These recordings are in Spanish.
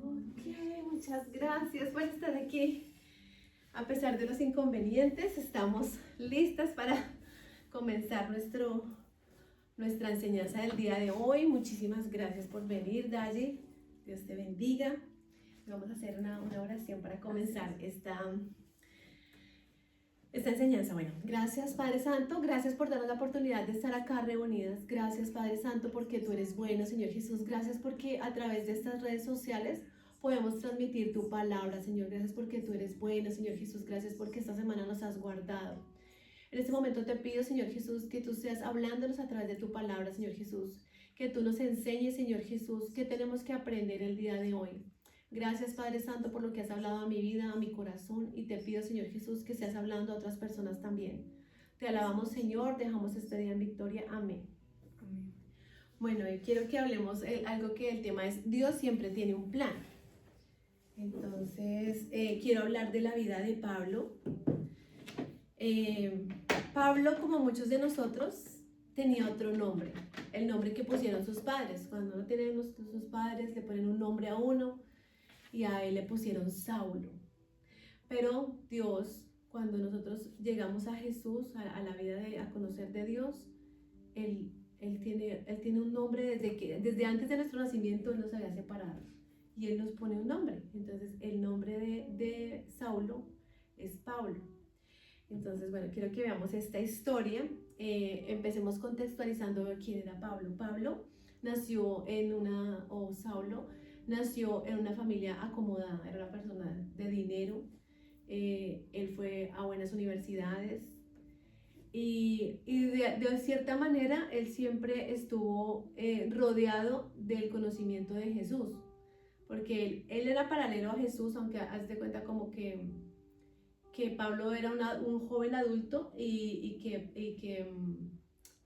Ok, muchas gracias por estar aquí. A pesar de los inconvenientes, estamos listas para comenzar nuestra enseñanza del día de hoy. Muchísimas gracias por venir, Dayi. Dios te bendiga. Vamos a hacer una oración para comenzar esta enseñanza. Bueno, gracias Padre Santo, gracias por darnos la oportunidad de estar acá reunidas. Gracias Padre Santo porque tú eres bueno, Señor Jesús. Gracias porque a través de estas redes sociales podemos transmitir tu palabra, Señor. Gracias porque tú eres bueno, Señor Jesús. Gracias porque esta semana nos has guardado. En este momento te pido, Señor Jesús, que tú seas hablándonos a través de tu palabra, Señor Jesús. Que tú nos enseñes, Señor Jesús, qué tenemos que aprender el día de hoy. Gracias, Padre Santo, por lo que has hablado a mi vida, a mi corazón, y te pido, Señor Jesús, que seas hablando a otras personas también. Te alabamos, Señor, dejamos este día en victoria. Amén. Amén. Bueno, y quiero que hablemos algo que el tema es, Dios siempre tiene un plan. Entonces, quiero hablar de la vida de Pablo. Pablo, como muchos de nosotros, tenía otro nombre, el nombre que pusieron sus padres. Cuando uno tiene sus padres, le ponen un nombre a uno, y a él le pusieron Saulo. Pero Dios, cuando nosotros llegamos a Jesús, a la vida a conocer de Dios, él tiene un nombre desde antes de nuestro nacimiento. Él nos había separado y Él nos pone un nombre. Entonces el nombre de Saulo es Pablo. Entonces, bueno, quiero que veamos esta historia. Empecemos contextualizando quién era Pablo. Pablo nació Saulo nació en una familia acomodada, era una persona de dinero. Él fue a buenas universidades y de cierta manera él siempre estuvo rodeado del conocimiento de Jesús, porque él era paralelo a Jesús, aunque haz de cuenta como que Pablo era un joven adulto y que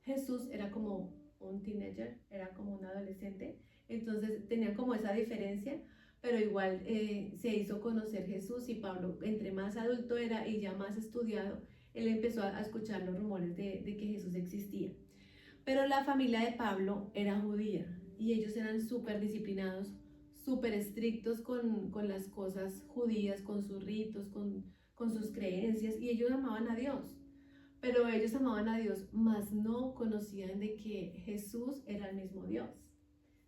Jesús era como un teenager, era como un adolescente. Entonces tenía como esa diferencia, pero igual se hizo conocer Jesús, y Pablo, entre más adulto era y ya más estudiado, él empezó a escuchar los rumores de que Jesús existía. Pero la familia de Pablo era judía y ellos eran súper disciplinados, súper estrictos con las cosas judías, con sus ritos, con sus creencias, y ellos amaban a Dios. Pero ellos amaban a Dios, mas no conocían de que Jesús era el mismo Dios.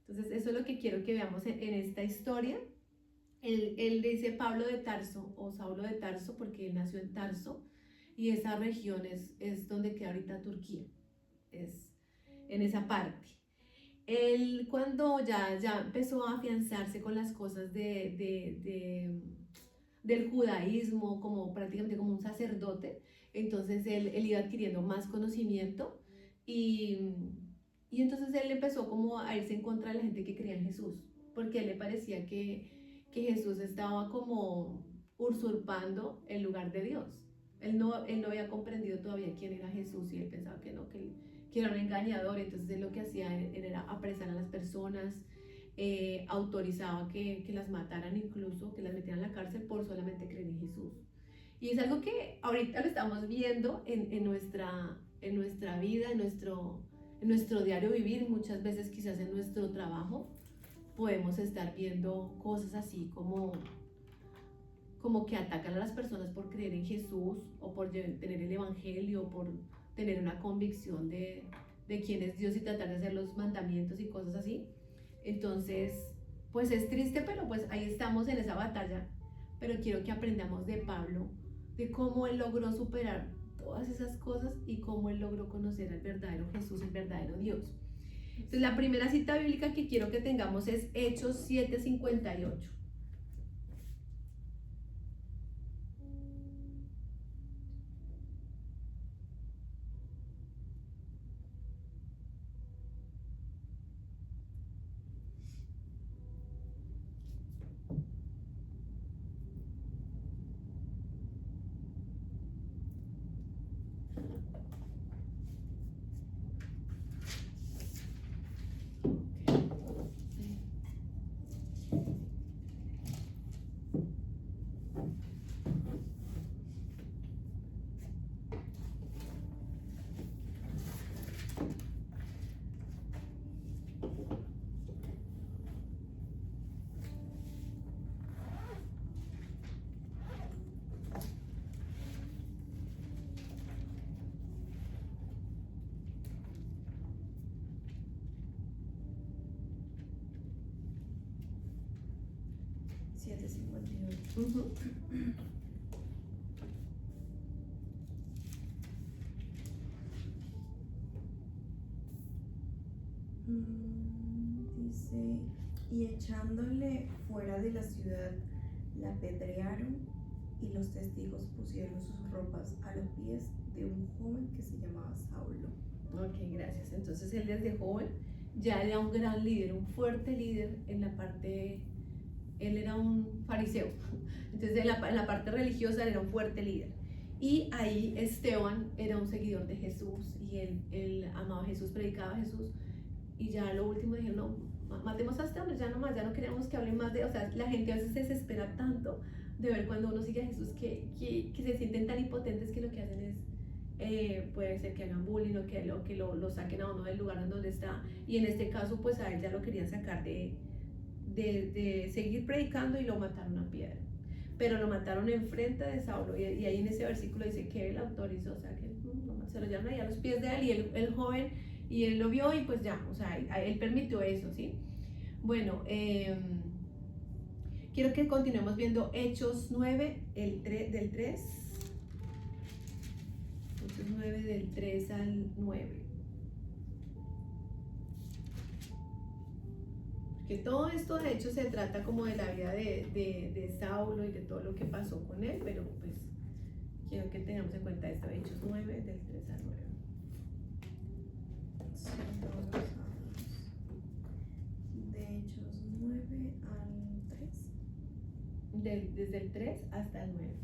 Entonces eso es lo que quiero que veamos en esta historia. Él dice Pablo de Tarso o Saulo de Tarso porque él nació en Tarso, y esa región es donde queda ahorita Turquía, es en esa parte. Él cuando ya empezó a afianzarse con las cosas del judaísmo, como prácticamente como un sacerdote, entonces él iba adquiriendo más conocimiento, y, y entonces él empezó como a irse en contra de la gente que creía en Jesús, porque a él le parecía que Jesús estaba como usurpando el lugar de Dios. Él no había comprendido todavía quién era Jesús, y él pensaba que no, que era un engañador. Entonces él lo que hacía era apresar a las personas, autorizaba que las mataran, incluso que las metieran a la cárcel por solamente creer en Jesús. Y es algo que ahorita lo estamos viendo en nuestra vida, en nuestro diario vivir. Muchas veces quizás en nuestro trabajo podemos estar viendo cosas así como que atacan a las personas por creer en Jesús, o por tener el evangelio, o por tener una convicción de quién es Dios y tratar de hacer los mandamientos y cosas así. Entonces, pues es triste, pero pues ahí estamos en esa batalla. Pero quiero que aprendamos de Pablo, de cómo él logró superar todas esas cosas y cómo él logró conocer al verdadero Jesús, el verdadero Dios. Entonces, la primera cita bíblica que quiero que tengamos es Hechos 7:58. 7:51. Ujú. Dice, y echándole fuera de la ciudad, la apedrearon y los testigos pusieron sus ropas a los pies de un joven que se llamaba Saulo. Ok, gracias. Entonces él desde joven ya era un gran líder, un fuerte líder en la parte, él era un fariseo. Entonces en la parte religiosa era un fuerte líder. Y ahí Esteban era un seguidor de Jesús y él amaba a Jesús, predicaba a Jesús. Y ya lo último dijeron, no, matemos a este hombre, ya no más, ya no queremos que hablen más de, o sea, la gente a veces se desespera tanto de ver cuando uno sigue a Jesús que se sienten tan impotentes que lo que hacen es, puede ser que hagan bullying o que lo saquen a uno del lugar en donde está. Y en este caso, pues a él ya lo querían sacar de seguir predicando y lo mataron a piedra. Pero lo mataron enfrente de Saulo y ahí en ese versículo dice que él autorizó, o sea, que se lo llevaron ahí a los pies de él y el joven, y él lo vio y pues ya, o sea, él permitió eso, ¿sí? Bueno, quiero que continuemos viendo Hechos 9, del 3. Hechos 9 del 3 al 9. Que todo esto de hecho se trata como de la vida de Saulo y de todo lo que pasó con él, pero pues quiero que tengamos en cuenta esto, Hechos 9 del 3 al 9. De Hechos 9 al 3. Desde el 3 hasta el 9.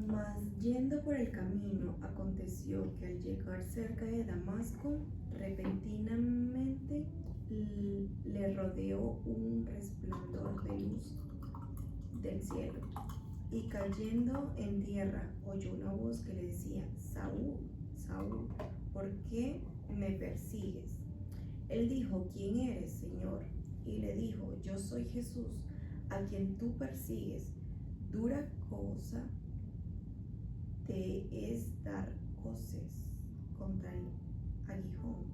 Mas yendo por el camino, aconteció que al llegar cerca de Damasco, repentinamente le rodeó un resplandor de luz del cielo. Y cayendo en tierra, oyó una voz que le decía: Saúl, Saúl, ¿por qué me persigues? Él dijo: ¿Quién eres, Señor? Y le dijo: Yo soy Jesús, a quien tú persigues. Dura cosa te es dar coces contra el aguijón.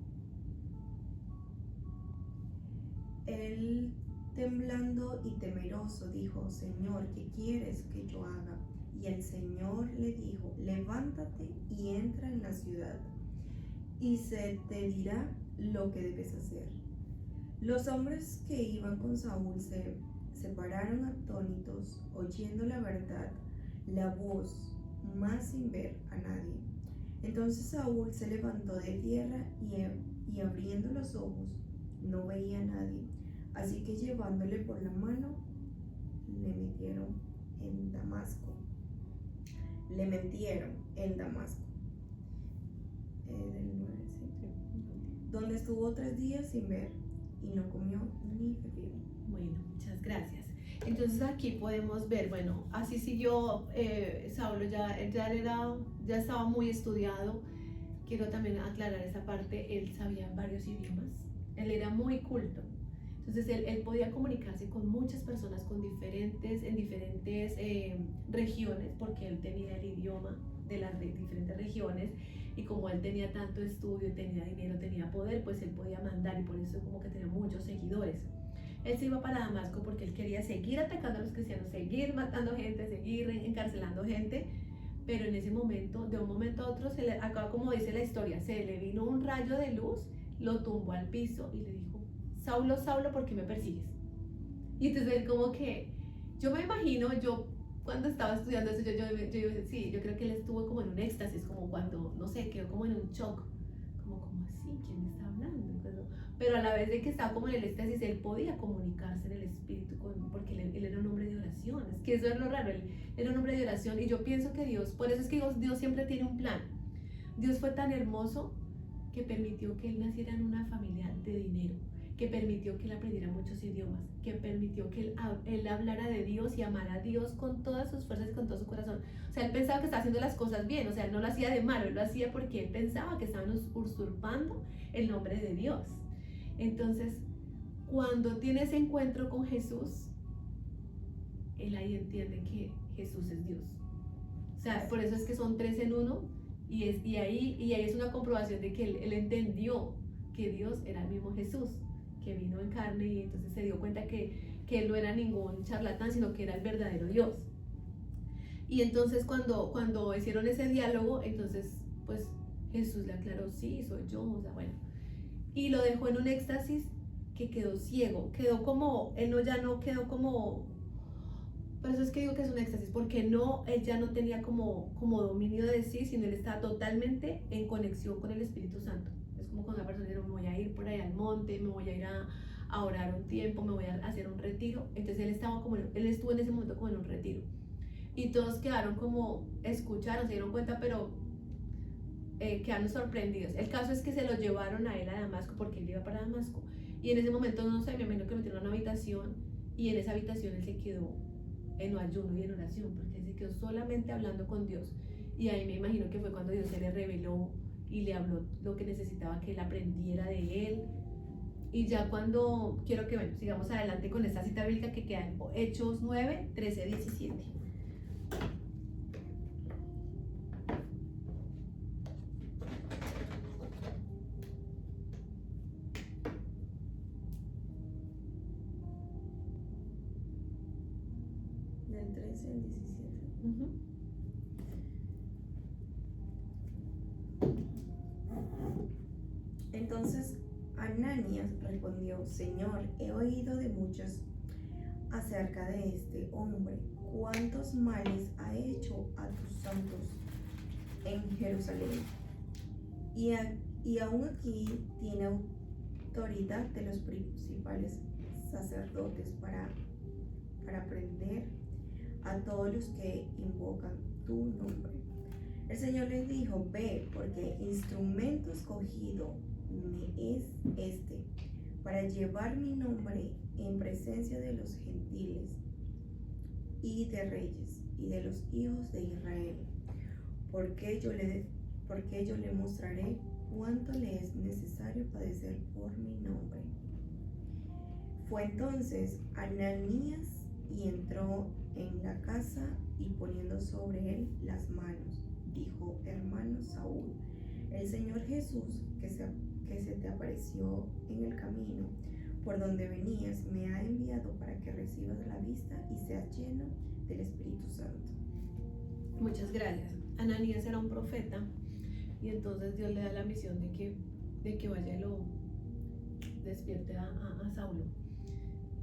Él, temblando y temeroso, dijo: Señor, ¿qué quieres que yo haga? Y el Señor le dijo: Levántate y entra en la ciudad, y se te dirá lo que debes hacer. Los hombres que iban con Saúl se separaron atónitos, oyendo la verdad, la voz, mas sin ver a nadie. Entonces Saúl se levantó de tierra y abriendo los ojos, no veía a nadie. Así que llevándole por la mano, le metieron en Damasco. Le metieron en Damasco. Del 9, ¿sí? Donde estuvo 3 días sin ver y no comió ni bebió. Bueno, muchas gracias. Entonces aquí podemos ver, bueno, así siguió Saulo, ya estaba muy estudiado. Quiero también aclarar esa parte, él sabía varios idiomas, él era muy culto. Entonces él podía comunicarse con muchas personas en diferentes regiones, porque él tenía el idioma de las diferentes regiones, y como él tenía tanto estudio, tenía dinero, tenía poder, pues él podía mandar, y por eso como que tenía muchos seguidores. Él se iba para Damasco porque él quería seguir atacando a los cristianos, seguir matando gente, seguir encarcelando gente, pero en ese momento, de un momento a otro, acaba como dice la historia, se le vino un rayo de luz, lo tumbó al piso y le dijo: Saulo, Saulo, ¿por qué me persigues? Y entonces él como que, yo me imagino, yo cuando estaba estudiando eso, sí, yo creo que él estuvo como en un éxtasis, como cuando, no sé, quedó como en un shock, como así, ¿quién me está hablando? Pero a la vez de que estaba como en el éxtasis, él podía comunicarse en el espíritu, porque él era un hombre de oración. Es que eso es lo raro, él era un hombre de oración, y yo pienso que Dios, por eso es que Dios siempre tiene un plan. Dios fue tan hermoso que permitió que él naciera en una familia de dinero, que permitió que él aprendiera muchos idiomas, que permitió que él hablara de Dios y amara a Dios con todas sus fuerzas y con todo su corazón. O sea, él pensaba que estaba haciendo las cosas bien, o sea, él no lo hacía de malo, él lo hacía porque él pensaba que estaban usurpando el nombre de Dios. Entonces, cuando tiene ese encuentro con Jesús, él ahí entiende que Jesús es Dios. O sea, por eso es que son 3 en 1, y ahí es una comprobación de que él entendió que Dios era el mismo Jesús, que vino en carne, y entonces se dio cuenta que él no era ningún charlatán, sino que era el verdadero Dios. Y entonces cuando hicieron ese diálogo, entonces pues Jesús le aclaró, sí, soy yo, o sea, bueno. Y lo dejó en un éxtasis que quedó ciego, quedó como, ya no quedó como, por eso es que digo que es un éxtasis, porque él ya no tenía como dominio de sí, sino él estaba totalmente en conexión con el Espíritu Santo. Es como cuando una persona dice, me voy a ir por ahí al monte, me voy a ir a orar un tiempo, me voy a hacer un retiro. Entonces él estuvo en ese momento como en un retiro. Y todos quedaron como, escucharon, se dieron cuenta, pero quedaron sorprendidos. El caso es que se lo llevaron a él a Damasco, porque él iba para Damasco. Y en ese momento, no sé, me imagino que lo metieron a una habitación, y en esa habitación él se quedó en ayuno y en oración, porque él se quedó solamente hablando con Dios. Y ahí me imagino que fue cuando Dios se le reveló y le habló lo que necesitaba que él aprendiera de él. Y ya cuando, quiero que, bueno, sigamos adelante con esta cita bíblica que queda en Hechos 9, 13, 17. Del 13 al 17. Uh-huh. Entonces Ananías respondió, Señor, he oído de muchos acerca de este hombre, cuántos males ha hecho a tus santos en Jerusalén. Y aún aquí tiene autoridad de los principales sacerdotes para prender a todos los que invocan tu nombre. El Señor les dijo, ve, porque instrumento escogido me es este, para llevar mi nombre en presencia de los gentiles y de reyes y de los hijos de Israel, porque yo le mostraré cuánto le es necesario padecer por mi nombre. Fue entonces Ananías y entró en la casa, y poniendo sobre él las manos, dijo, hermano Saúl, el Señor Jesús que se te apareció en el camino por donde venías me ha enviado para que recibas la vista y seas lleno del Espíritu Santo. Muchas gracias. Ananías era un profeta, y entonces Dios le da la misión de que vaya y lo despierte a Saulo.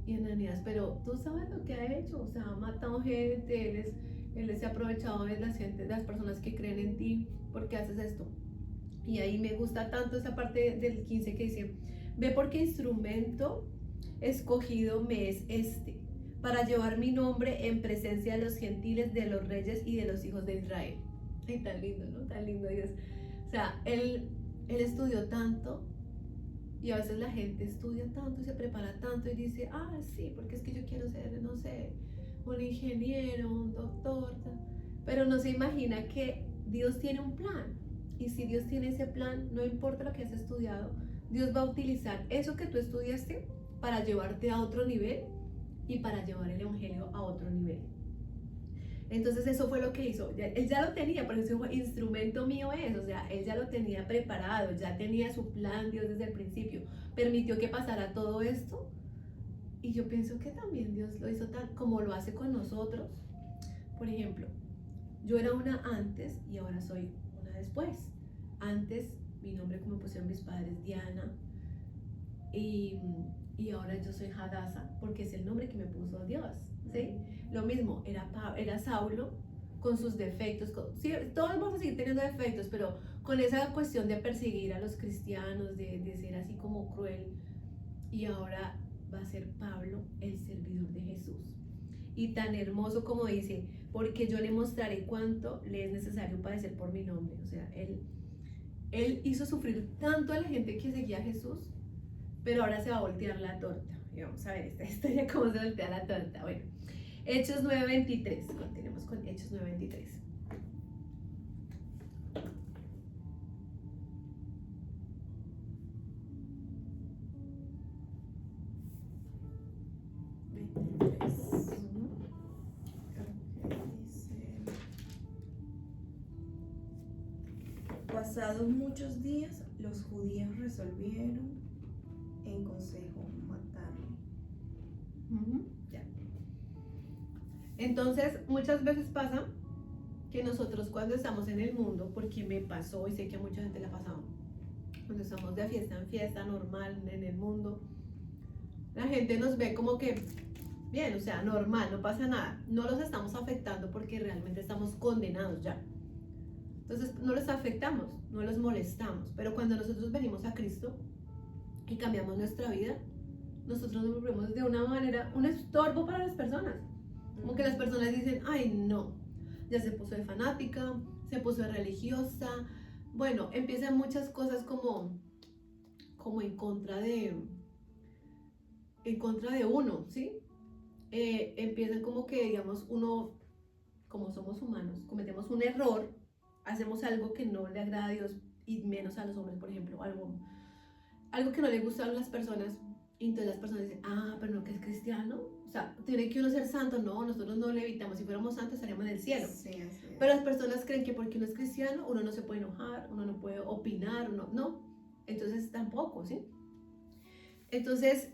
Y Ananías, pero tú sabes lo que ha hecho, o sea, ha matado gente, él se ha aprovechado de las personas que creen en ti. ¿Por qué haces esto? Y ahí me gusta tanto esa parte del 15 que dice, ve, porque instrumento escogido me es este, para llevar mi nombre en presencia de los gentiles, de los reyes y de los hijos de Israel. Ay, tan lindo, ¿no? Tan lindo Dios. O sea, él estudió tanto, y a veces la gente estudia tanto y se prepara tanto y dice, sí, porque es que yo quiero ser, no sé, un ingeniero, un doctor, pero no se imagina que Dios tiene un plan. Y si Dios tiene ese plan, no importa lo que has estudiado, Dios va a utilizar eso que tú estudiaste para llevarte a otro nivel y para llevar el evangelio a otro nivel. Entonces eso fue lo que hizo. Él ya lo tenía, por eso fue instrumento mío es, o sea, él ya lo tenía preparado, ya tenía su plan Dios desde el principio. Permitió que pasara todo esto, y yo pienso que también Dios lo hizo tan como lo hace con nosotros. Por ejemplo, yo era una antes y ahora soy una después. Antes mi nombre, como pusieron mis padres, Diana, y ahora yo soy Hadassah, porque es el nombre que me puso Dios, ¿sí? Lo mismo, era Saulo con sus defectos, sí, todos vamos a seguir teniendo defectos, pero con esa cuestión de perseguir a los cristianos, de ser así como cruel, y ahora va a ser Pablo, el servidor de Jesús. Y tan hermoso como dice, porque yo le mostraré cuánto le es necesario padecer por mi nombre. O sea, él hizo sufrir tanto a la gente que seguía a Jesús, pero ahora se va a voltear la torta. Y vamos a ver esta historia, cómo se voltea la torta. Bueno, Hechos 9:23. Continuemos con Hechos 9:23. Pasados muchos días, los judíos resolvieron en consejo matarlo. Ya. Entonces, muchas veces pasa que nosotros cuando estamos en el mundo, porque me pasó y sé que a mucha gente le ha pasado, cuando estamos de fiesta en fiesta, normal en el mundo, la gente nos ve como que bien, o sea, normal, no pasa nada. No los estamos afectando porque realmente estamos condenados ya. Entonces no los afectamos, no los molestamos. Pero cuando nosotros venimos a Cristo y cambiamos nuestra vida, nosotros nos volvemos de una manera un estorbo para las personas. Como que las personas dicen, ay no, ya se puso de fanática, se puso de religiosa. Bueno, empiezan muchas cosas como en contra de uno, ¿sí? Empiezan como que, digamos, uno, como somos humanos, cometemos un error, hacemos algo que no le agrada a Dios y menos a los hombres, por ejemplo, algo que no le gusta a las personas, y entonces las personas dicen, ah, pero no que es cristiano, o sea, tiene que uno ser santo, no, nosotros no le evitamos, si fuéramos santos estaríamos en el cielo. Sí, así es. Pero las personas creen que porque uno es cristiano, uno no se puede enojar, uno no puede opinar, uno no, entonces tampoco, ¿sí? Entonces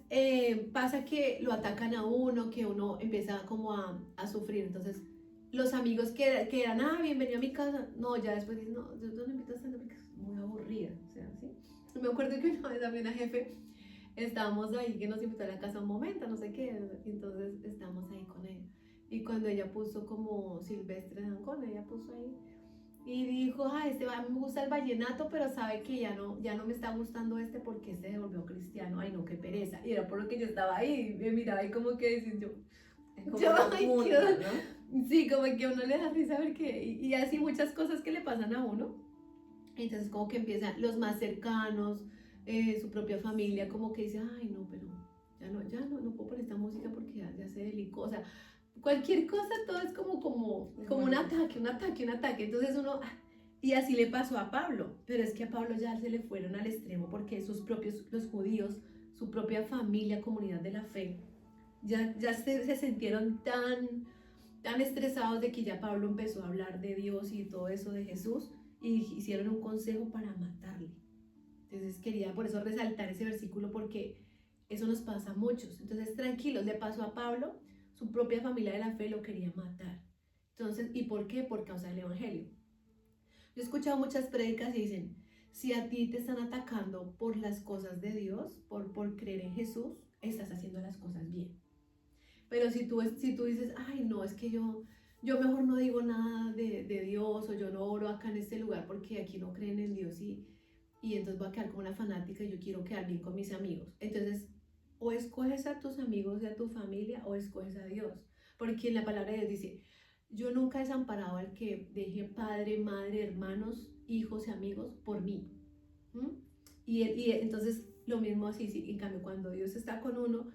pasa que lo atacan a uno, que uno empieza como a sufrir. Entonces los amigos que eran, ah, bienvenido a mi casa, no, ya después dicen, no, yo no me invitas tanto porque es muy aburrida, o sea, ¿sí? Me acuerdo que una vez a mí una jefe, estábamos ahí, que nos invitó a la casa un momento, no sé qué, entonces estábamos ahí con ella. Y cuando ella puso como Silvestre Dangond, ella puso ahí, y dijo, ah, a mí me gusta el vallenato, pero sabe que ya no me está gustando porque se volvió cristiano. Ay, no, qué pereza. Y era por lo que yo estaba ahí, me miraba y como que decís yo, Como yo, la ay, funda, Dios. ¿no? Sí, como que a uno le da risa porque, y así muchas cosas que le pasan a uno. Entonces como que empiezan los más cercanos, su propia familia, como que dice, ay, no, pero no puedo poner esta música porque ya se delicó. O sea, cualquier cosa, todo es como un ataque. Entonces uno, y así le pasó a Pablo, pero es que a Pablo ya se le fueron al extremo porque los judíos, su propia familia, comunidad de la fe, ya se sintieron tan estresados de que ya Pablo empezó a hablar de Dios y todo eso de Jesús y hicieron un consejo para matarle. Entonces quería por eso resaltar ese versículo porque eso nos pasa a muchos. Entonces tranquilos, le pasó a Pablo, su propia familia de la fe lo quería matar. Entonces, ¿y por qué? Por causa del evangelio. Yo he escuchado muchas prédicas y dicen, si a ti te están atacando por las cosas de Dios, por creer en Jesús, estás haciendo las cosas bien. Pero si tú dices, ay, no, es que yo mejor no digo nada de Dios o yo no oro acá en este lugar porque aquí no creen en Dios y entonces voy a quedar como una fanática y yo quiero quedar bien con mis amigos. Entonces, o escoges a tus amigos y a tu familia o escoges a Dios. Porque en la palabra de Dios dice, yo nunca he desamparado al que deje padre, madre, hermanos, hijos y amigos por mí. ¿Mm? Y entonces lo mismo así, sí, en cambio cuando Dios está con uno,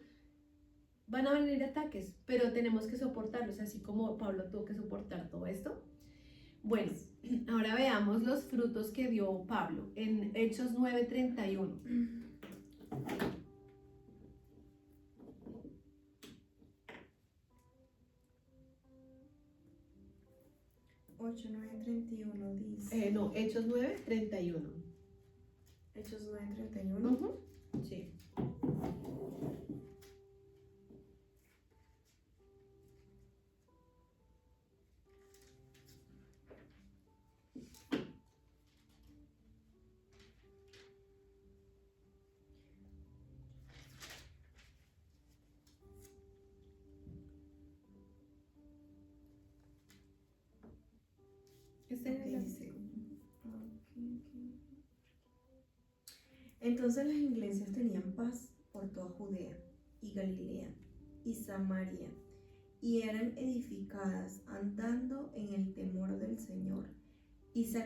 van a venir ataques, pero tenemos que soportarlos, así como Pablo tuvo que soportar todo esto. Bueno, ahora veamos los frutos que dio Pablo en Hechos 9:31. 8:9:31 dice. No, Hechos 9:31. Hechos 9:31. Sí. Dice. Entonces las iglesias tenían paz por toda Judea y Galilea y Samaria, y eran edificadas andando en el temor del Señor, y se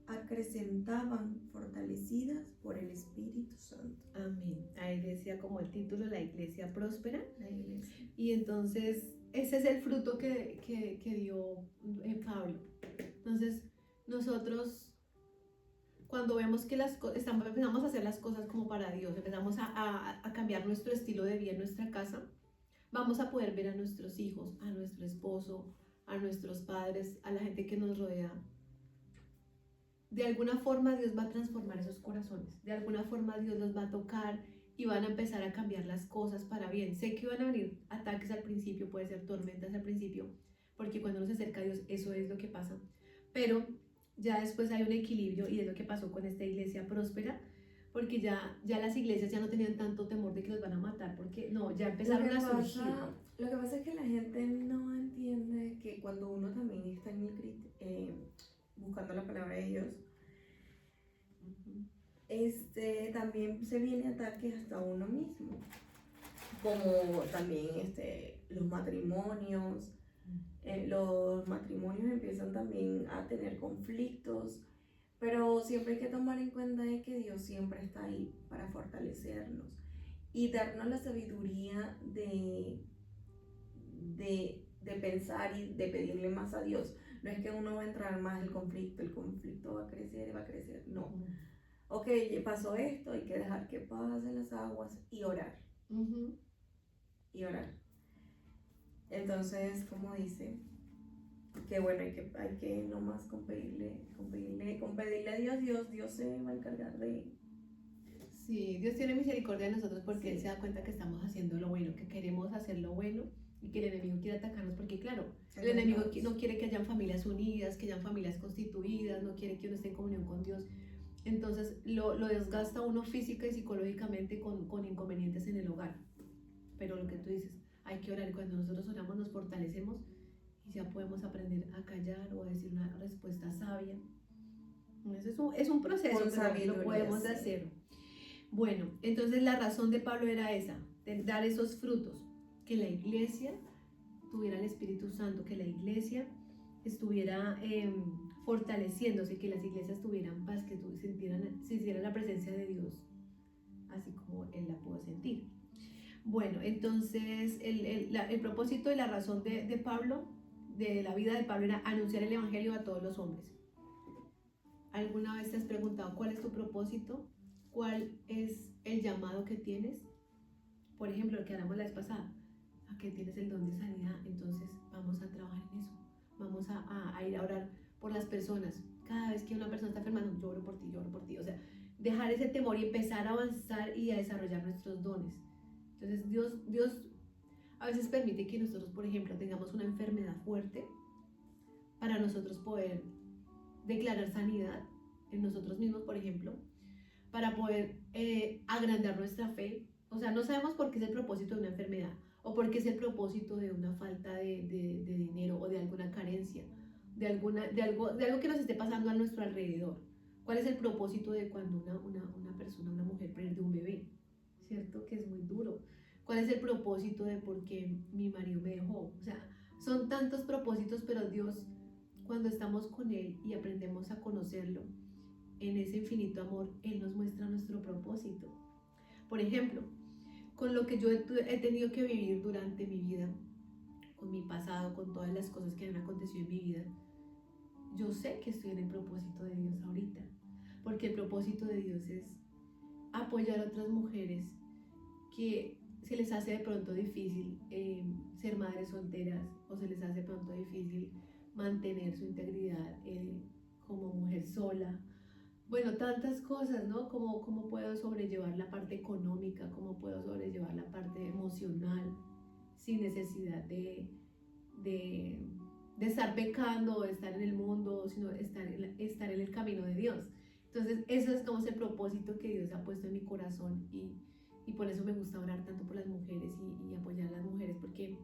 acrecentaban fortalecidas por el Espíritu Santo. Amén. Ahí decía como el título, la iglesia próspera. La iglesia. Y entonces ese es el fruto que dio Pablo. Entonces nosotros cuando vemos que empezamos a hacer las cosas como para Dios, empezamos a cambiar nuestro estilo de vida en nuestra casa, vamos a poder ver a nuestros hijos, a nuestro esposo, a nuestros padres, a la gente que nos rodea de alguna forma Dios va a transformar esos corazones, de alguna forma Dios los va a tocar y van a empezar a cambiar las cosas para bien. Sé que van a venir ataques al principio, puede ser tormentas al principio, porque cuando uno se acerca a Dios eso es lo que pasa, pero ya después hay un equilibrio y es lo que pasó con esta iglesia próspera, porque ya las iglesias ya no tenían tanto temor de que los van a matar, porque no, ya empezaron a surgir. Lo que pasa es que la gente no entiende que cuando uno también está buscando la palabra de Dios, también se viene ataques hasta uno mismo, como también los matrimonios. Los matrimonios empiezan también a tener conflictos, pero siempre hay que tomar en cuenta de que Dios siempre está ahí para fortalecernos y darnos la sabiduría de pensar y de pedirle más a Dios. No es que uno va a entrar más el conflicto va a crecer, no. Ok, pasó esto, hay que dejar que pasen las aguas y orar. Y orar. Entonces, como dice, que bueno, hay que nomás con pedirle a Dios se va a encargar de... Sí, Dios tiene misericordia de nosotros porque Él se da cuenta que estamos haciendo lo bueno, que queremos hacer lo bueno y que el enemigo quiere atacarnos porque claro, el enemigo no quiere que hayan familias unidas, que hayan familias constituidas, no quiere que uno esté en comunión con Dios. Entonces lo desgasta uno física y psicológicamente con inconvenientes en el hogar. Pero lo que tú dices, hay que orar y cuando nosotros oramos nos fortalecemos y ya podemos aprender a callar o a decir una respuesta sabia. Eso es un proceso, pero lo podemos hacer. Bueno, entonces la razón de Pablo era esa, de dar esos frutos, que la iglesia tuviera el Espíritu Santo, que la iglesia estuviera fortaleciéndose, que las iglesias tuvieran paz, que sintieran la presencia de Dios, así como Él la pudo sentir. Bueno, entonces el propósito y la razón de Pablo, de la vida de Pablo, era anunciar el Evangelio a todos los hombres. ¿Alguna vez te has preguntado cuál es tu propósito? ¿Cuál es el llamado que tienes? Por ejemplo, el que hablamos la vez pasada, a que tienes el don de sanidad, entonces vamos a trabajar en eso. Vamos a ir a orar por las personas. Cada vez que una persona está enferma, yo oro por ti. O sea, dejar ese temor y empezar a avanzar y a desarrollar nuestros dones. Entonces Dios a veces permite que nosotros, por ejemplo, tengamos una enfermedad fuerte para nosotros poder declarar sanidad en nosotros mismos, por ejemplo, para poder agrandar nuestra fe. O sea, no sabemos por qué es el propósito de una enfermedad o por qué es el propósito de una falta de dinero o de alguna carencia, de algo que nos esté pasando a nuestro alrededor. ¿Cuál es el propósito de cuando una persona, una mujer pierde un bebé? ¿Cierto? Que es muy duro. ¿Cuál es el propósito de por qué mi marido me dejó? O sea, son tantos propósitos, pero Dios, cuando estamos con Él y aprendemos a conocerlo, en ese infinito amor, Él nos muestra nuestro propósito. Por ejemplo, con lo que yo he tenido que vivir durante mi vida, con mi pasado, con todas las cosas que han acontecido en mi vida, yo sé que estoy en el propósito de Dios ahorita, porque el propósito de Dios es apoyar a otras mujeres que se les hace de pronto difícil ser madres solteras o se les hace de pronto difícil mantener su integridad como mujer sola. Bueno, tantas cosas, ¿no? ¿Cómo puedo sobrellevar la parte económica? ¿Cómo puedo sobrellevar la parte emocional sin necesidad de estar pecando o de estar en el mundo, sino estar en el camino de Dios? Entonces, eso es como ese propósito que Dios ha puesto en mi corazón y por eso me gusta orar tanto por las mujeres y apoyar a las mujeres, porque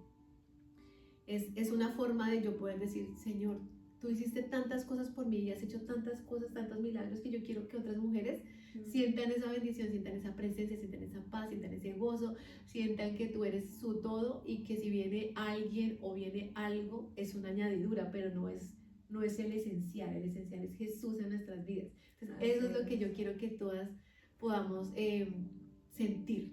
es una forma de yo poder decir, Señor, tú hiciste tantas cosas por mí y has hecho tantas cosas, tantos milagros, que yo quiero que otras mujeres sientan esa bendición, sientan esa presencia, sientan esa paz, sientan ese gozo, sientan que tú eres su todo y que si viene alguien o viene algo es una añadidura, pero no es el esencial es Jesús en nuestras vidas. Entonces, eso es lo que yo quiero que todas podamos sentir.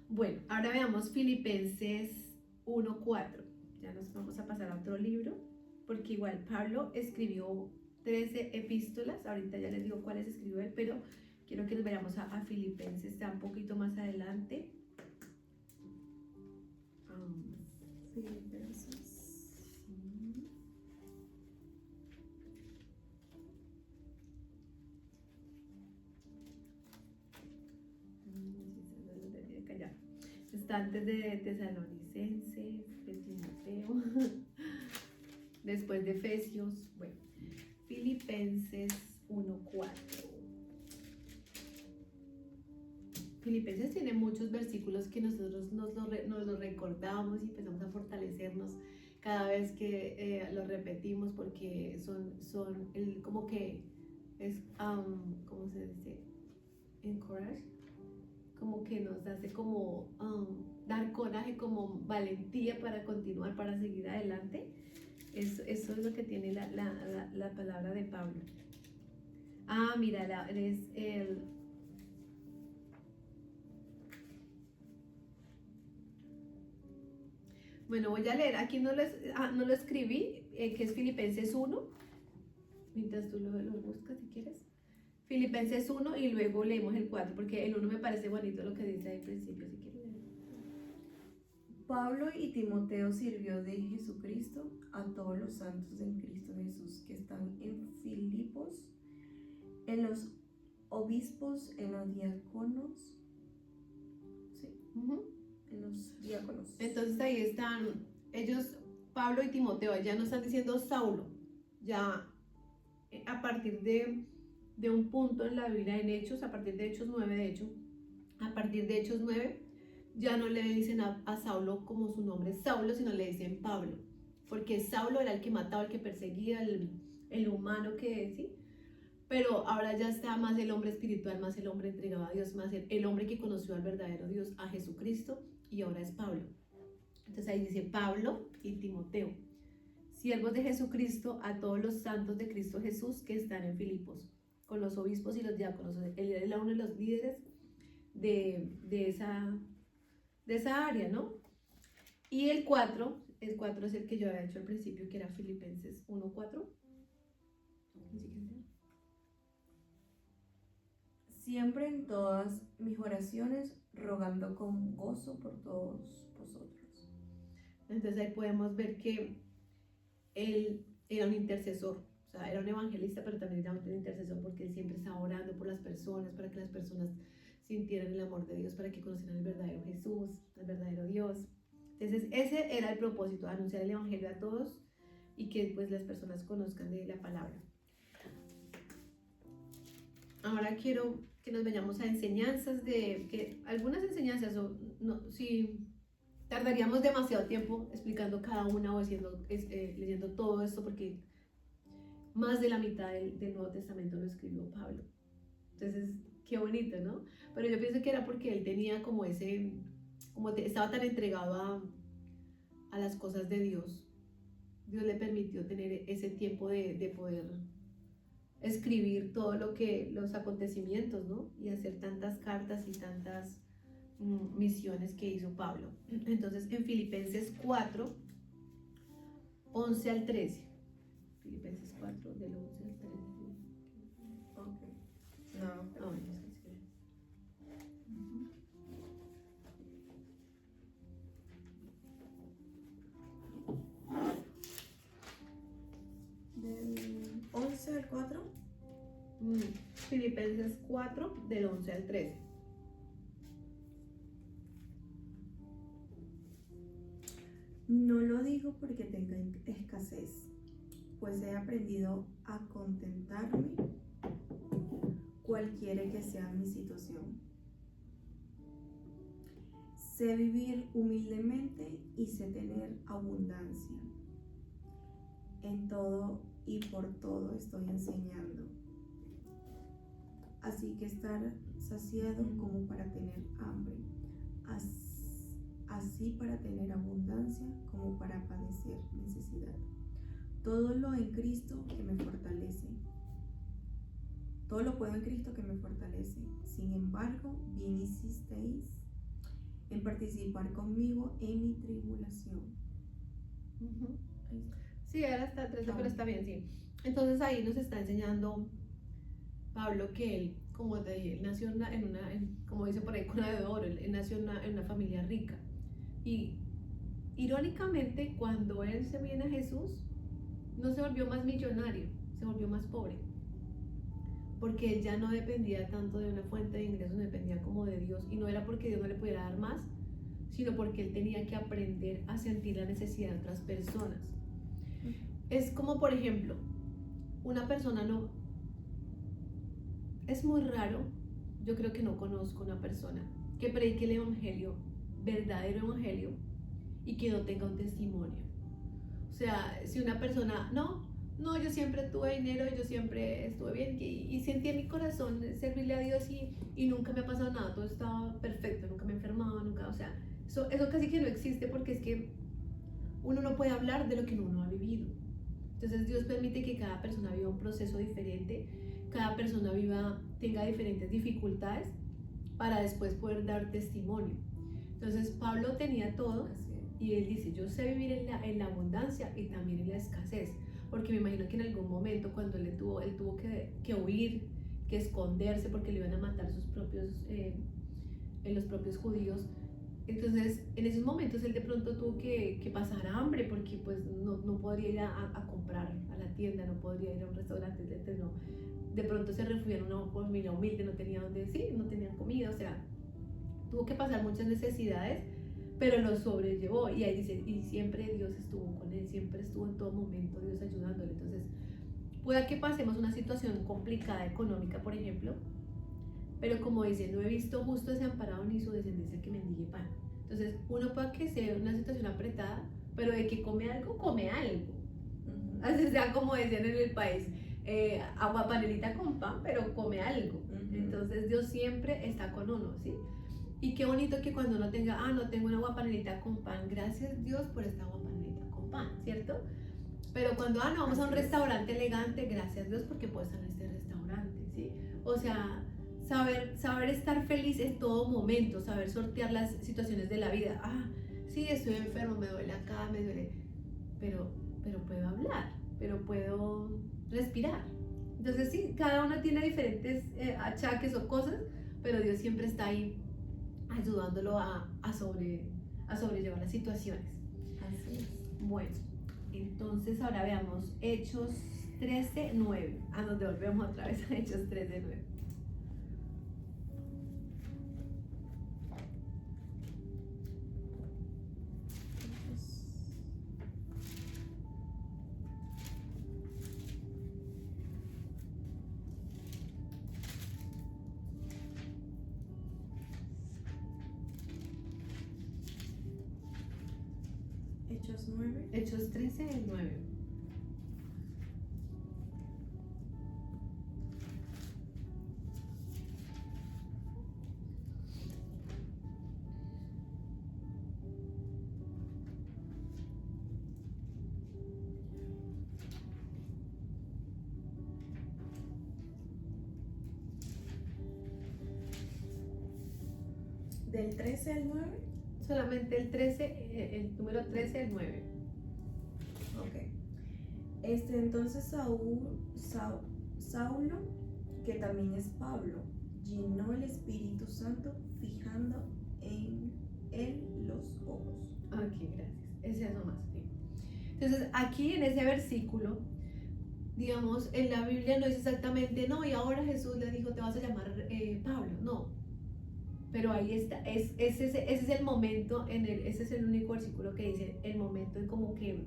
Bueno, ahora veamos Filipenses 1:4. Ya nos vamos a pasar a otro libro, porque igual Pablo escribió 13 epístolas, ahorita ya les digo cuáles escribió él, pero quiero que nos veamos a Filipenses, está un poquito más adelante. Filipenses. Está antes de Tesalonicenses, de Timoteo, después de Efesios, bueno, Filipenses 1:4. Filipenses tiene muchos versículos que nosotros nos lo recordamos y empezamos a fortalecernos cada vez que lo repetimos porque como que es, ¿cómo se dice? Encourage, como que nos hace como dar coraje, como valentía para continuar, para seguir adelante. Eso es lo que tiene la palabra de Pablo. Mira, es el... Bueno, voy a leer, aquí no lo escribí, que es Filipenses 1, mientras tú lo buscas si quieres. Filipenses 1 y luego leemos el 4, porque el 1 me parece bonito lo que dice al principio, si quieres leer. Pablo y Timoteo sirvió de Jesucristo a todos los santos en Cristo Jesús que están en Filipos, en los obispos, en los diáconos, ¿sí? En los diáconos. Entonces ahí están ellos, Pablo y Timoteo, ya no están diciendo Saulo, ya a partir de un punto en la Biblia en Hechos, a partir de Hechos 9, de hecho, a partir de Hechos 9, ya no le dicen a Saulo como su nombre es Saulo, sino le dicen Pablo, porque Saulo era el que mataba, el que perseguía, el humano que es, ¿sí? Pero ahora ya está más el hombre espiritual, más el hombre entregado a Dios, más el hombre que conoció al verdadero Dios, a Jesucristo, y ahora es Pablo. Entonces ahí dice Pablo y Timoteo, siervos de Jesucristo, a todos los santos de Cristo Jesús que están en Filipos, con los obispos y los diáconos. Él era uno de los líderes de esa área, ¿no? Y el 4 es el que yo había hecho al principio, que era Filipenses 1:4. Siempre en todas mis oraciones, rogando con gozo por todos vosotros. Entonces ahí podemos ver que él era un intercesor, o sea, era un evangelista, pero también era un intercesor porque él siempre estaba orando por las personas, para que las personas sintieran el amor de Dios, para que conocieran el verdadero Jesús, el verdadero Dios. Entonces ese era el propósito, anunciar el evangelio a todos y que pues las personas conozcan de la palabra. Ahora quiero que nos vayamos a enseñanzas que algunas enseñanzas, si tardaríamos demasiado tiempo explicando cada una o leyendo todo esto, porque más de la mitad del Nuevo Testamento lo escribió Pablo. Entonces, qué bonito, ¿no? Pero yo pienso que era porque él tenía como estaba tan entregado a las cosas de Dios. Dios le permitió tener ese tiempo de poder escribir todo los acontecimientos, ¿no? Y hacer tantas cartas y tantas misiones que hizo Pablo. Entonces, en Filipenses 4, 11 al 13. Filipenses 4, del 11 al 13. Ok. No. Del 11 al 4. Filipenses 4, del 11 al 13. No lo digo porque tenga escasez, pues he aprendido a contentarme cualquiera que sea mi situación. Sé vivir humildemente y sé tener abundancia. En todo y por todo estoy enseñando. Así que estar saciado como para tener hambre. Así para tener abundancia como para padecer necesidad. Todo lo en Cristo que me fortalece. Todo lo puedo en Cristo que me fortalece. Sin embargo, bien hicisteis en participar conmigo en mi tribulación. Sí, era hasta 13, pero está bien, sí. Entonces ahí nos está enseñando Pablo que él, como te dije, él nació como dice por ahí, cuna de oro, él nació en una familia rica. Y irónicamente, cuando él se viene a Jesús, no se volvió más millonario, se volvió más pobre. Porque él ya no dependía tanto de una fuente de ingresos, dependía como de Dios. Y no era porque Dios no le pudiera dar más, sino porque él tenía que aprender a sentir la necesidad de otras personas. Es como, por ejemplo, una persona no... Es muy raro, yo creo que no conozco una persona que predique el evangelio, verdadero evangelio, y que no tenga un testimonio. O sea, si una persona, no, yo siempre tuve dinero, yo siempre estuve bien y sentí en mi corazón servirle a Dios y nunca me ha pasado nada, todo estaba perfecto, nunca me he enfermado, nunca, o sea, eso casi que no existe porque es que uno no puede hablar de lo que uno ha vivido. Entonces Dios permite que cada persona viva un proceso diferente, cada persona tenga diferentes dificultades para después poder dar testimonio. Entonces Pablo tenía todo y él dice, yo sé vivir en la abundancia y también en la escasez, porque me imagino que en algún momento cuando él tuvo que huir, que esconderse porque le iban a matar los propios judíos. Entonces, en esos momentos él de pronto tuvo que pasar hambre porque pues no podría ir a comprar a la tienda, no podría ir a un restaurante, no. De pronto se refugió en una familia humilde, no tenía no tenían comida, o sea, tuvo que pasar muchas necesidades, pero lo sobrellevó y ahí dice, y siempre Dios estuvo con él, siempre estuvo en todo momento Dios ayudándole. Entonces, pueda que pasemos una situación complicada económica, por ejemplo, pero como dice, no he visto justo desamparado ni su descendencia que mendigue pan. Entonces, uno puede que sea una situación apretada, pero de que come algo, come algo. Así sea como decían en el país, agua panelita con pan, pero come algo. Entonces, Dios siempre está con uno, ¿sí? Y qué bonito que cuando uno tenga, no tengo una agua panelita con pan, gracias Dios por esta agua panelita con pan, ¿cierto? Pero cuando, no, vamos a un restaurante elegante, gracias Dios porque puedo estar en este restaurante, ¿sí? O sea, saber estar feliz en todo momento, saber sortear las situaciones de la vida. Sí, estoy enfermo, me duele acá, me duele, pero puedo hablar, pero puedo respirar. Entonces sí, cada uno tiene diferentes achaques o cosas, pero Dios siempre está ahí ayudándolo a sobrellevar las situaciones. Así es. Bueno, entonces ahora veamos Hechos 13:9. Nos devolvemos otra vez a Hechos 13:9. Hechos 9. Hechos 13:9. Del 13 al 9. Solamente el 13, el número 13, el 9. Ok. Entonces Saulo, que también es Pablo, llenó el Espíritu Santo fijando en él los ojos. Aquí, gracias. Ese es nomás. Sí. Entonces, aquí en ese versículo, digamos, en la Biblia no es exactamente, no, y ahora Jesús le dijo, te vas a llamar Pablo. No. Pero ahí está, ese es el momento, ese es el único versículo que dice el momento en como que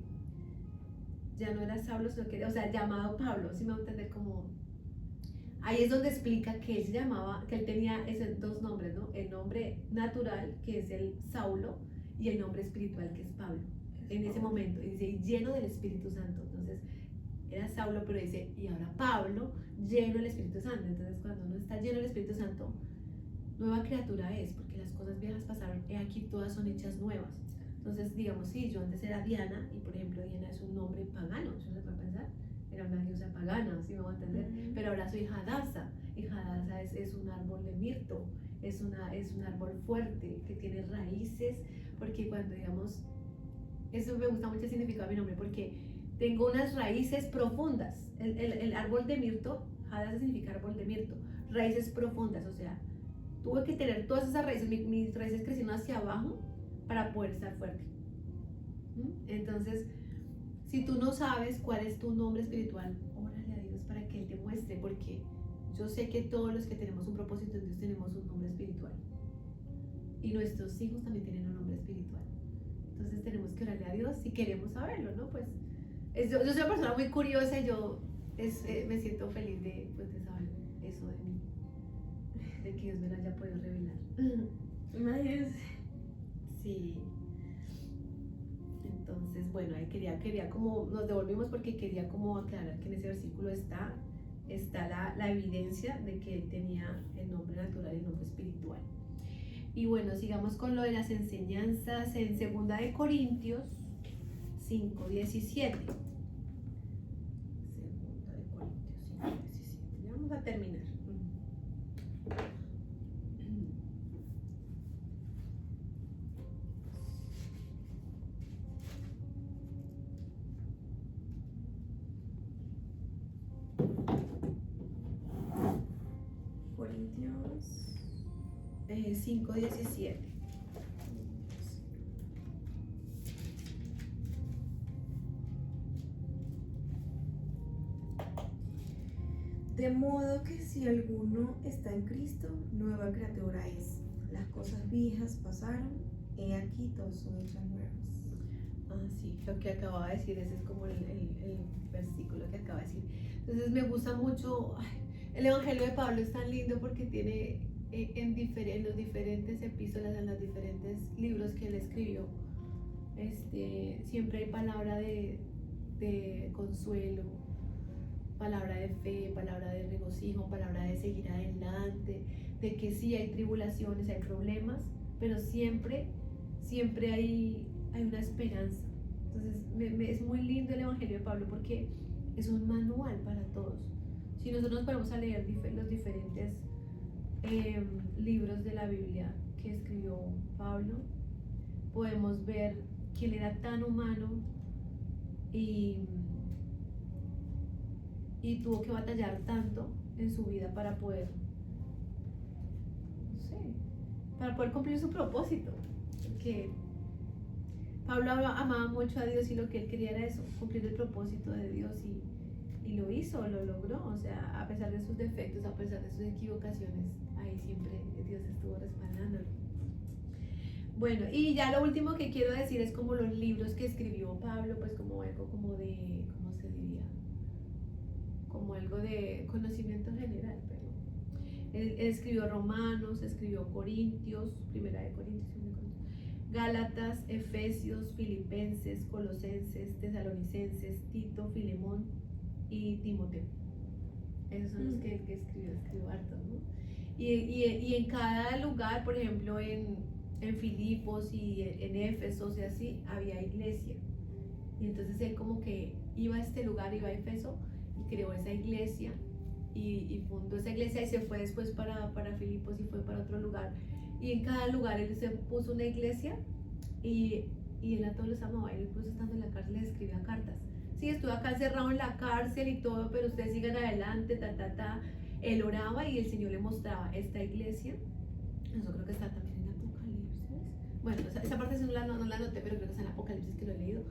ya no era Saulo, sino que, o sea, llamado Pablo, si me voy a entender como... Ahí es donde explica que él se llamaba, que él tenía esos dos nombres, ¿no? El nombre natural, que es el Saulo, y el nombre espiritual, que es Pablo. En ese momento, y dice, lleno del Espíritu Santo. Entonces, era Saulo, pero dice, y ahora Pablo, lleno del Espíritu Santo. Entonces, cuando uno está lleno del Espíritu Santo, nueva criatura es, porque las cosas viejas pasaron, y aquí todas son hechas nuevas. Entonces, digamos, sí, yo antes era Diana, y por ejemplo, Diana es un nombre pagano, ¿sí se puede pensar? Era una diosa pagana, ¿sí me voy a entender? Pero ahora soy Hadasa, y Hadasa es un árbol de mirto, es un árbol fuerte, que tiene raíces, porque cuando, digamos, eso me gusta mucho el significado de mi nombre, porque tengo unas raíces profundas. El árbol de mirto, Hadasa significa árbol de mirto, raíces profundas, o sea, tuve que tener todas esas raíces, mis raíces crecieron hacia abajo para poder estar fuerte. Entonces, si tú no sabes cuál es tu nombre espiritual, órale a Dios para que Él te muestre, porque yo sé que todos los que tenemos un propósito en Dios tenemos un nombre espiritual. y nuestros hijos también tienen un nombre espiritual. Entonces tenemos que orarle a Dios si queremos saberlo, ¿no? Pues yo soy una persona muy curiosa y me siento feliz pues, de saber eso de mí, de que Dios me lo haya podido revelar. Imagínense. Sí. Entonces, bueno, ahí quería como, nos devolvimos porque quería como aclarar que en ese versículo está la evidencia de que él tenía el nombre natural y el nombre espiritual. Y bueno, sigamos con lo de las enseñanzas en 2 Corintios 5:17. 2 Corintios 5:17. Ya vamos a terminar. Corintios 5:17. De modo que si alguno está en Cristo, nueva criatura es. Las cosas viejas pasaron, he aquí todos son hechas nuevas. Sí, lo que acababa de decir, ese es como el versículo que acaba de decir. Entonces me gusta mucho, el Evangelio de Pablo es tan lindo porque tiene en los diferentes epístolas, en los diferentes libros que él escribió, siempre hay palabra de consuelo, palabra de fe, palabra de regocijo, palabra de seguir adelante, de que sí hay tribulaciones, hay problemas, pero siempre hay una esperanza. Entonces es muy lindo el Evangelio de Pablo porque es un manual para todos. Si nosotros ponemos a leer los diferentes libros de la Biblia que escribió Pablo, podemos ver que él era tan humano y tuvo que batallar tanto en su vida para poder, no sé, para poder cumplir su propósito. Porque Pablo amaba mucho a Dios y lo que él quería era eso, cumplir el propósito de Dios y lo hizo, lo logró. O sea, a pesar de sus defectos, a pesar de sus equivocaciones, ahí siempre Dios estuvo respaldándolo. Bueno, y ya lo último que quiero decir es como los libros que escribió Pablo, pues como algo como de, ¿cómo se diría? Como algo de conocimiento general, pero él escribió Romanos, escribió Corintios, 1 Corintios, Gálatas, Efesios, Filipenses, Colosenses, Tesalonicenses, Tito, Filemón y Timoteo. Esos son los que escribió harto, ¿no? Y en cada lugar, por ejemplo, en Filipos y en Éfesos y así, había iglesia. Y entonces él como que iba a este lugar, iba a Éfeso y creó esa iglesia y fundó esa iglesia y se fue después para Filipos y fue para otro lugar. Y en cada lugar él se puso una iglesia y él a todos los amaba. Él incluso estando en la cárcel les escribía cartas. Sí, estuve acá encerrado en la cárcel y todo, pero ustedes sigan adelante, Él oraba y el Señor le mostraba esta iglesia. Eso creo que está también en Apocalipsis. Bueno, esa parte no la anoté, pero creo que está en Apocalipsis, que lo he leído.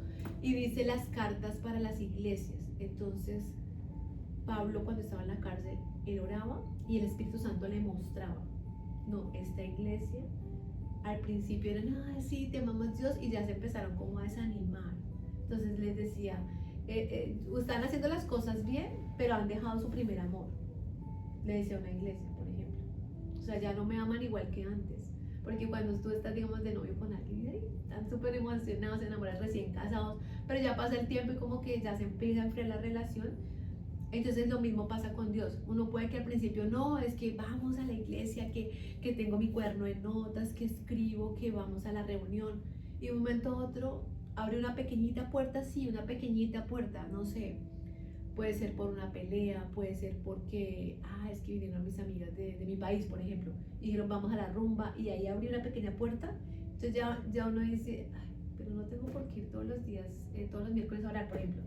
Y dice las cartas para las iglesias. Entonces, Pablo cuando estaba en la cárcel, él oraba y el Espíritu Santo le mostraba. No, esta iglesia al principio eran, sí, te amamos Dios, y ya se empezaron como a desanimar. Entonces les decía, están haciendo las cosas bien, pero han dejado su primer amor. Le decía a una iglesia, por ejemplo. O sea, ya no me aman igual que antes. Porque cuando tú estás, digamos, de novio con alguien, están súper emocionados, se enamoran recién casados, pero ya pasa el tiempo y como que ya se empieza a enfriar la relación. Entonces lo mismo pasa con Dios. Uno puede que al principio no, es que vamos a la iglesia, que tengo mi cuaderno de notas, que escribo, que vamos a la reunión. Y de un momento a otro abre una pequeñita puerta, sí, una pequeñita puerta, no sé. Puede ser por una pelea, puede ser porque, es que vinieron mis amigas de mi país, por ejemplo, y dijeron vamos a la rumba, y ahí abrió una pequeña puerta. Entonces ya uno dice, pero no tengo por qué ir todos los días, todos los miércoles a orar, por ejemplo.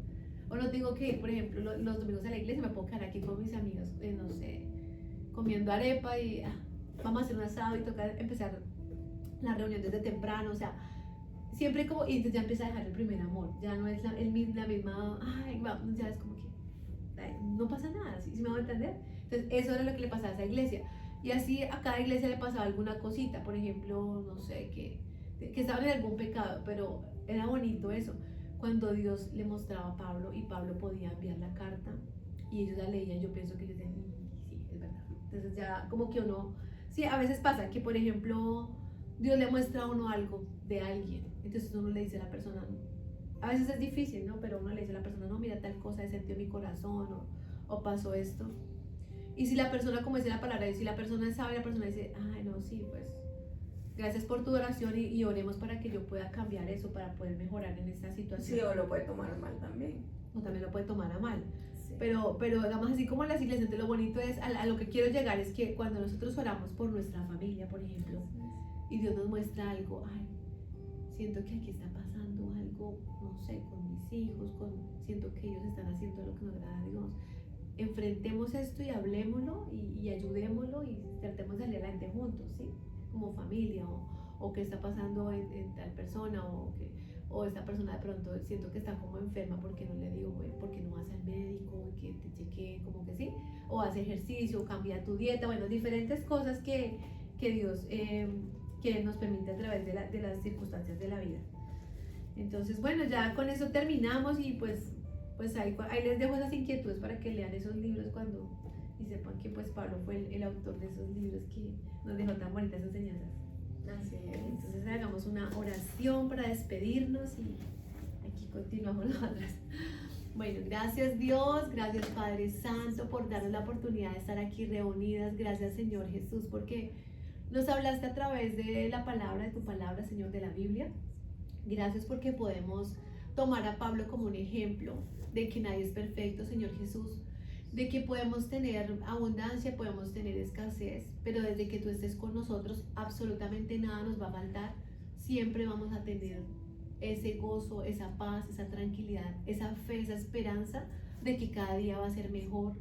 O no tengo que ir, por ejemplo, los domingos a la iglesia, me puedo quedar aquí con mis amigos, no sé, comiendo arepa y vamos a hacer un asado y toca empezar la reunión desde temprano, o sea, siempre como, y entonces ya empieza a dejar el primer amor, ya no es la misma, vamos, ya es como que no pasa nada, ¿sí me voy a entender? Entonces eso era lo que le pasaba a esa iglesia. Y así a cada iglesia le pasaba alguna cosita, por ejemplo, no sé, que estaban en algún pecado, pero era bonito eso, cuando Dios le mostraba a Pablo y Pablo podía enviar la carta y ellos la leían, yo pienso que ellos decían, sí, es verdad. Entonces ya como que uno, sí, a veces pasa que por ejemplo Dios le muestra a uno algo de alguien, entonces uno le dice a la persona, a veces es difícil, ¿no? Pero uno le dice a la persona, no, mira tal cosa, he sentido en mi corazón o pasó esto. Y si la persona, como dice la palabra, y si la persona sabe, la persona dice, ay, no, sí, pues gracias por tu oración y oremos para que yo pueda cambiar eso, para poder mejorar en esta situación. Sí, o lo puede tomar mal también. O también lo puede tomar a mal. Sí. Pero digamos así como las iglesias, entonces lo bonito es, a lo que quiero llegar es que cuando nosotros oramos por nuestra familia, por ejemplo, y Dios nos muestra algo, ay, siento que aquí está pasando algo, no sé, con mis hijos, siento que ellos están haciendo lo que nos agrada a Dios. Enfrentemos esto y hablemoslo y ayudémoslo y tratemos de salir adelante juntos, ¿sí? Como familia, o qué está pasando en tal persona, o esta persona de pronto siento que está como enferma porque no le digo, porque no vas al médico, que te chequee, como que sí, o hace ejercicio, o cambia tu dieta, bueno, diferentes cosas que Dios que nos permite a través de las circunstancias de la vida. Entonces, bueno, ya con eso terminamos y pues ahí les dejo esas inquietudes para que lean esos libros y sepan que pues Pablo fue el autor de esos libros que nos dejó tan bonitas enseñanzas. Así es. Entonces hagamos una oración para despedirnos y aquí continuamos nosotras. Bueno, gracias Dios, gracias Padre Santo por darnos la oportunidad de estar aquí reunidas. Gracias Señor Jesús porque nos hablaste a través de la palabra, de tu palabra, Señor, de la Biblia. Gracias porque podemos tomar a Pablo como un ejemplo de que nadie es perfecto, Señor Jesús, de que podemos tener abundancia, podemos tener escasez, pero desde que tú estés con nosotros, absolutamente nada nos va a faltar. Siempre vamos a tener ese gozo, esa paz, esa tranquilidad, esa fe, esa esperanza de que cada día va a ser mejor,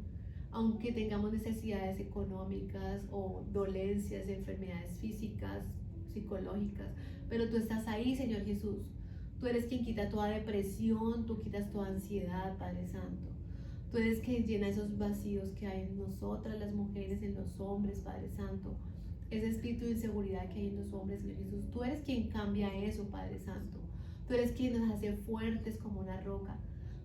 aunque tengamos necesidades económicas o dolencias, enfermedades físicas, psicológicas, pero tú estás ahí, Señor Jesús. Tú eres quien quita toda depresión, tú quitas toda ansiedad, Padre Santo. Tú eres quien llena esos vacíos que hay en nosotras, las mujeres, en los hombres, Padre Santo. Ese espíritu de inseguridad que hay en los hombres, Señor Jesús. Tú eres quien cambia eso, Padre Santo. Tú eres quien nos hace fuertes como una roca.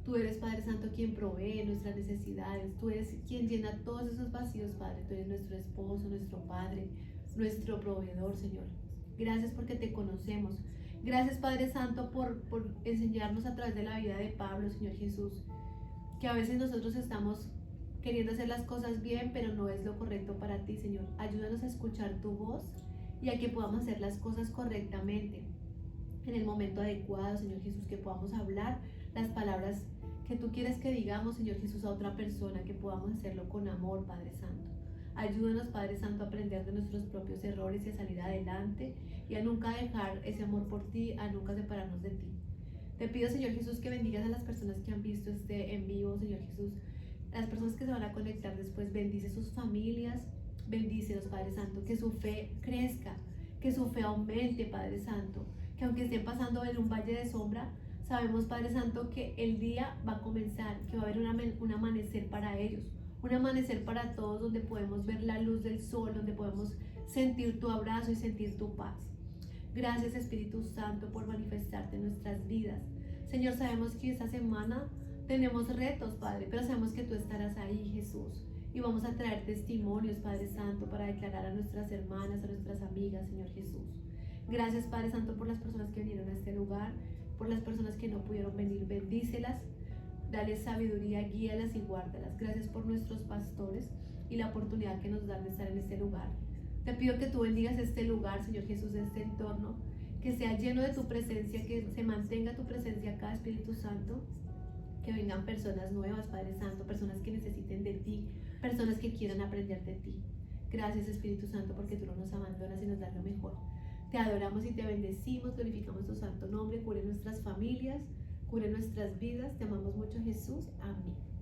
Tú eres, Padre Santo, quien provee nuestras necesidades. Tú eres quien llena todos esos vacíos, Padre. Tú eres nuestro esposo, nuestro Padre, nuestro proveedor, Señor. Gracias porque te conocemos. Gracias, Padre Santo, por enseñarnos a través de la vida de Pablo, Señor Jesús, que a veces nosotros estamos queriendo hacer las cosas bien, pero no es lo correcto para ti, Señor. Ayúdanos a escuchar tu voz y a que podamos hacer las cosas correctamente en el momento adecuado, Señor Jesús, que podamos hablar las palabras que tú quieres que digamos, Señor Jesús, a otra persona, que podamos hacerlo con amor, Padre Santo. Ayúdanos, Padre Santo, a aprender de nuestros propios errores y a salir adelante y a nunca dejar ese amor por ti, a nunca separarnos de ti. Te pido, Señor Jesús, que bendigas a las personas que han visto este en vivo, Señor Jesús, a las personas que se van a conectar después. Bendice sus familias, bendícelos, Padre Santo, que su fe crezca, que su fe aumente, Padre Santo, que aunque estén pasando en un valle de sombra, sabemos, Padre Santo, que el día va a comenzar, que va a haber un amanecer para ellos, un amanecer para todos, donde podemos ver la luz del sol, donde podemos sentir tu abrazo y sentir tu paz. Gracias, Espíritu Santo, por manifestarte en nuestras vidas. Señor, sabemos que esta semana tenemos retos, Padre, pero sabemos que tú estarás ahí, Jesús. Y vamos a traer testimonios, Padre Santo, para declarar a nuestras hermanas, a nuestras amigas, Señor Jesús. Gracias, Padre Santo, por las personas que vinieron a este lugar, por las personas que no pudieron venir, bendícelas. Dale sabiduría, guíalas y guárdalas. Gracias por nuestros pastores y la oportunidad que nos dan de estar en este lugar. Te pido que tú bendigas este lugar, Señor Jesús, este entorno, que sea lleno de tu presencia, que se mantenga tu presencia acá, Espíritu Santo, que vengan personas nuevas, Padre Santo, personas que necesiten de ti, personas que quieran aprender de ti. Gracias, Espíritu Santo, porque tú no nos abandonas y nos das lo mejor. Te adoramos y te bendecimos, glorificamos tu santo nombre, cubre nuestras familias, cubre nuestras vidas. Te amamos mucho, Jesús. Amén.